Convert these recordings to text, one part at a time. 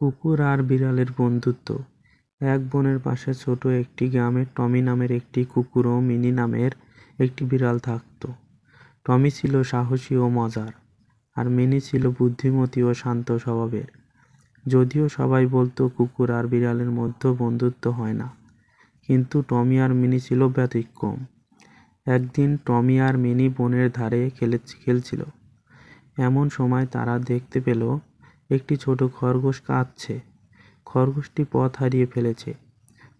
কুকুর আর বিড়ালের বন্ধুত্ব। এক বনের পাশে ছোট একটি গ্রামে টমি নামের একটি কুকুর ও মিনি নামের একটি বিড়াল থাকত। টমি ছিল সাহসী ও মজার, আর মিনি ছিল বুদ্ধিমতী ও শান্ত স্বভাবের। যদিও সবাই বলতো কুকুর আর বিড়ালের মধ্যে বন্ধুত্ব হয় না, কিন্তু টমি আর মিনি ছিল ব্যতিক্রম। একদিন টমি আর মিনি বনের ধারে খেলছিল। এমন সময় তারা দেখতে পেল একটি ছোট খরগোশ কাঁদছে। খরগোশটি পথ হারিয়ে ফেলেছে।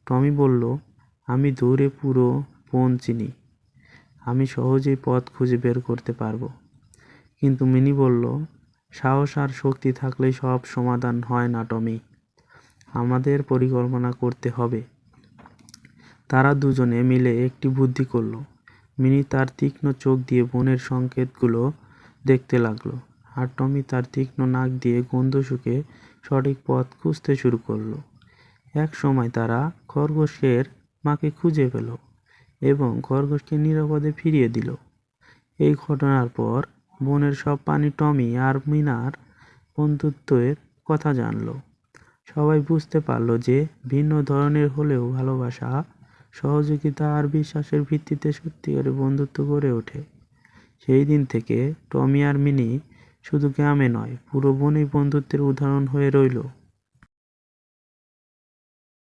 টমি বলল, আমি দৌড়ে পুরো বন চিনি, আমি সহজেই পথ খুঁজে বের করতে পারবো। কিন্তু মিনি বলল, সাহস আর শক্তি থাকলেই সব সমাধান হয় না টমি, আমাদের পরিকল্পনা করতে হবে। তারা দুজনে মিলে একটি বুদ্ধি করলো। মিনি তার তীক্ষ্ণ চোখ দিয়ে বনের সংকেতগুলো দেখতে লাগলো, আর টমি তার তীক্ষ্ণ নাক দিয়ে গন্ধ শুঁকে সঠিক পথ খুঁজতে শুরু করলো। এক সময় তারা খরগোশের মাকে খুঁজে পেল এবং খরগোশকে নিরাপদে ফিরিয়ে দিল। এই ঘটনার পর বনের সব প্রাণী টমি আর মিনার বন্ধুত্বের কথা জানলো। সবাই বুঝতে পারলো যে ভিন্ন ধরনের হলেও ভালোবাসা, সহযোগিতা আর বিশ্বাসের ভিত্তিতে সত্যিকারের বন্ধুত্ব গড়ে ওঠে। সেই দিন থেকে টমি আর মিনি শুধু গ্রামে নয়, পুরো বনেই বন্ধুত্বের উদাহরণ হয়ে রইল।